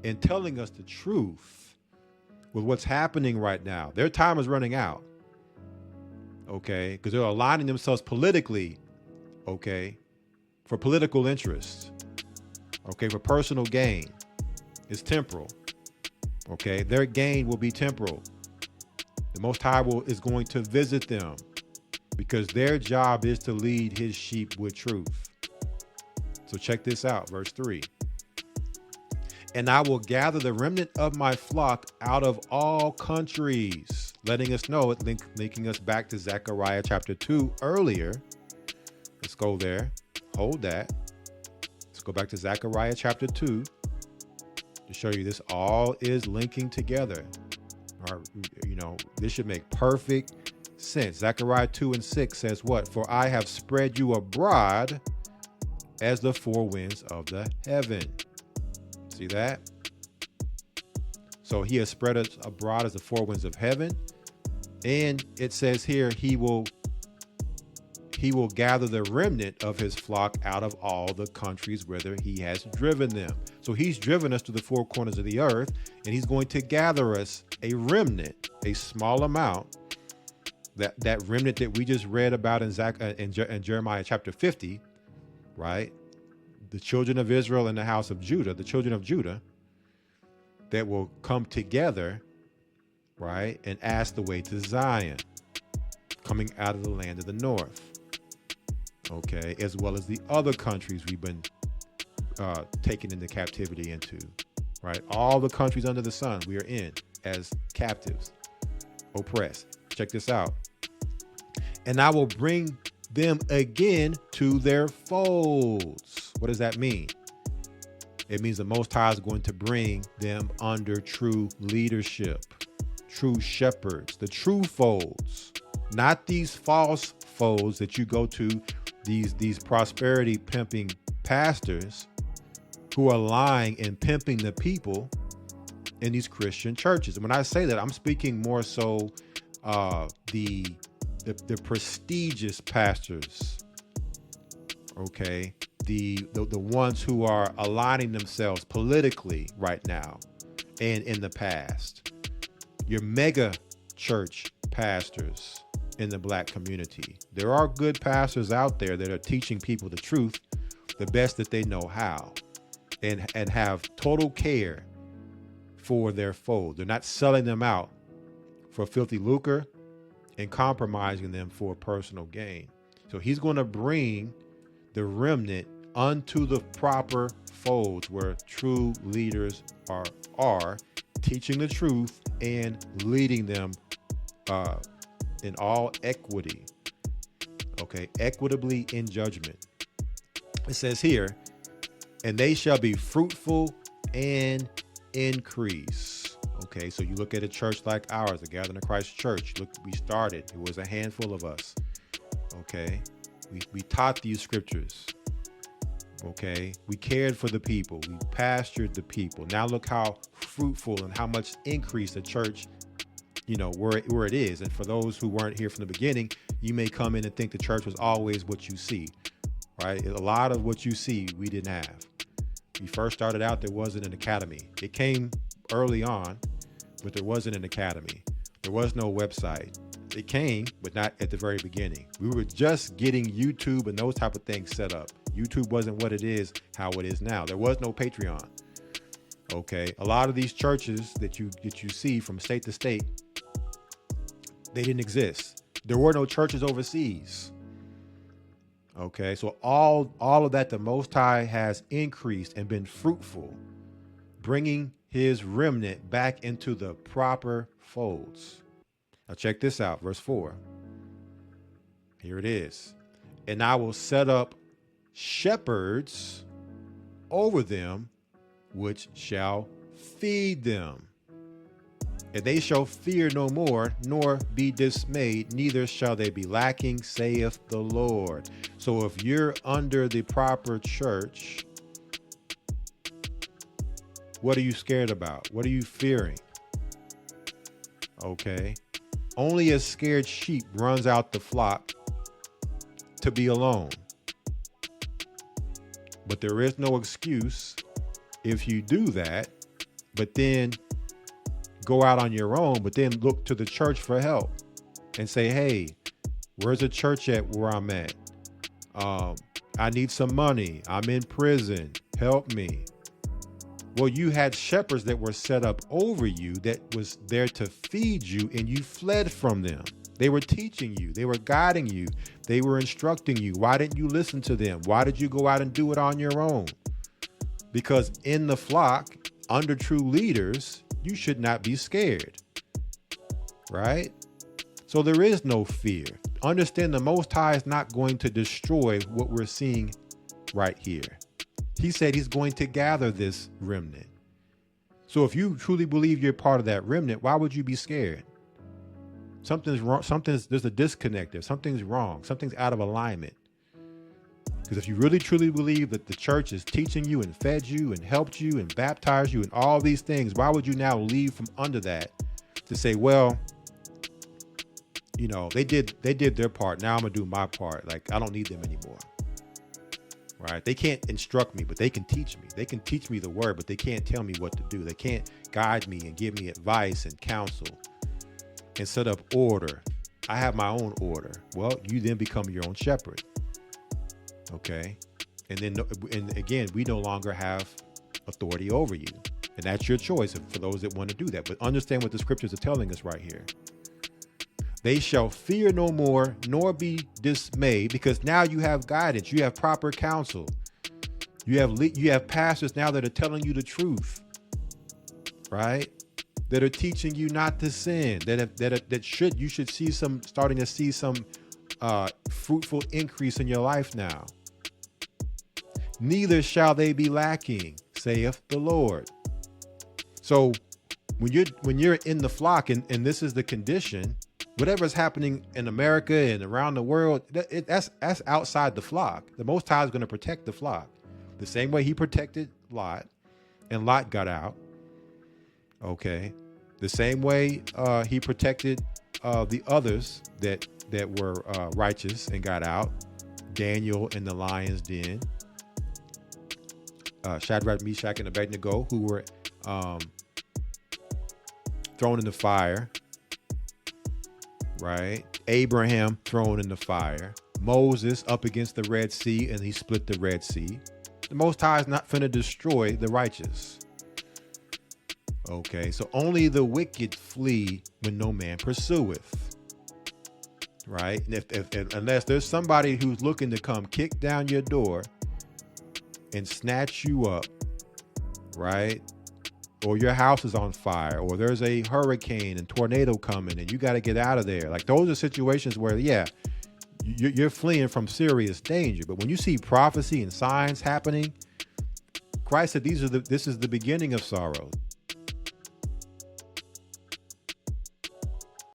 and telling us the truth with what's happening right now. Their time is running out, okay? Because they're aligning themselves politically, okay, for political interests, okay, for personal gain. It's temporal, okay? Their gain will be temporal. The Most High is going to visit them because their job is to lead his sheep with truth. So check this out, verse 3. And I will gather the remnant of my flock out of all countries, letting us know it, linking us back to Zechariah chapter 2 earlier. Let's go there. Hold that. Let's go back to Zechariah chapter 2 to show you this all is linking together. Or, this should make perfect sense. Zechariah 2:6 says what? For I have spread you abroad as the four winds of the heaven. See that? So he has spread us abroad as the four winds of heaven. And it says here, he will gather the remnant of his flock out of all the countries whither he has driven them. So he's driven us to the four corners of the earth, and he's going to gather us a remnant, a small amount, that remnant that we just read about in Jeremiah chapter 50, right? The children of Israel and the house of Judah, the children of Judah, that will come together, right, and ask the way to Zion, coming out of the land of the north, okay, as well as the other countries we've been taken into captivity into, right? All the countries under the sun we are in as captives, oppressed. Check this out. And I will bring them again to their folds. What does that mean? It means the Most High is going to bring them under true leadership, true shepherds, the true folds, not these false folds that you go to, these prosperity pimping pastors who are lying and pimping the people in these Christian churches. And when I say that, I'm speaking more so the prestigious pastors, okay, the ones who are aligning themselves politically right now and in the past, your mega church pastors in the Black community. There are good pastors out there that are teaching people the truth the best that they know how, and have total care for their fold. They're not selling them out for filthy lucre and compromising them for personal gain. So he's going to bring the remnant unto the proper folds where true leaders are teaching the truth and leading them in all equity, okay, equitably in judgment. It says here, and they shall be fruitful and increase. Okay, so you look at a church like ours, the Gathering of Christ Church. Look, we started, it was a handful of us. Okay, we taught these scriptures. Okay, we cared for the people, we pastored the people. Now look how fruitful and how much increase the church, where it is. And for those who weren't here from the beginning, you may come in and think the church was always what you see, right? A lot of what you see, we didn't have. We first started out, there wasn't an academy. It came early on, but there wasn't an academy. There was no website. It came, but not at the very beginning. We were just getting YouTube and those type of things set up. YouTube wasn't what it is, how it is now. There was no Patreon. Okay, a lot of these churches that you see from state to state, they didn't exist. There were no churches overseas. Okay, so all of that, the Most High has increased and been fruitful, bringing his remnant back into the proper folds. Now check this out, verse 4. Here it is. And I will set up shepherds over them, which shall feed them. And they shall fear no more, nor be dismayed, neither shall they be lacking, saith the Lord. So if you're under the proper church, what are you scared about? What are you fearing? Okay. Only a scared sheep runs out the flock to be alone. But there is no excuse if you do that but then go out on your own, but then look to the church for help and say, hey, where's the church at where I'm at? I need some money. I'm in prison. Help me. Well, you had shepherds that were set up over you that was there to feed you, and you fled from them. They were teaching you. They were guiding you. They were instructing you. Why didn't you listen to them? Why did you go out and do it on your own? Because in the flock, under true leaders, you should not be scared, right? So there is no fear. Understand the Most High is not going to destroy what we're seeing right here. He said he's going to gather this remnant. So if you truly believe you're part of that remnant, why would you be scared? Something's wrong. There's a disconnect there. Something's wrong. Something's out of alignment. Because if you really truly believe that the church is teaching you and fed you and helped you and baptized you and all these things, why would you now leave from under that to say, well, you know, they did their part. Now I'm gonna do my part. Like, I don't need them anymore. Right? They can't instruct me, but they can teach me. They can teach me the word, but they can't tell me what to do. They can't guide me and give me advice and counsel and set up order. I have my own order. Well, you then become your own shepherd. Okay. And then, and again, we no longer have authority over you. And that's your choice for those that want to do that. But understand what the scriptures are telling us right here. They shall fear no more, nor be dismayed, because now you have guidance. You have proper counsel. You have pastors now that are telling you the truth, right? That are teaching you not to sin. You should see starting to see some fruitful increase in your life now. Neither shall they be lacking, saith the Lord. So when you're in the flock, and this is the condition, whatever's happening in America and around the world, that's outside the flock. The Most High is going to protect the flock the same way he protected Lot, and Lot got out. Okay, the same way he protected the others that were righteous and got out. Daniel in the lion's den, Shadrach, Meshach, and Abednego, who were thrown in the fire. Right? Abraham thrown in the fire. Moses up against the Red Sea, and he split the Red Sea. The Most High is not finna destroy the righteous. Okay, so only the wicked flee when no man pursueth. Right? And if unless there's somebody who's looking to come kick down your door and snatch you up, right? Or your house is on fire, or there's a hurricane and tornado coming and you got to get out of there. Like, those are situations where, yeah, you're fleeing from serious danger. But when you see prophecy and signs happening, Christ said this is the beginning of sorrow.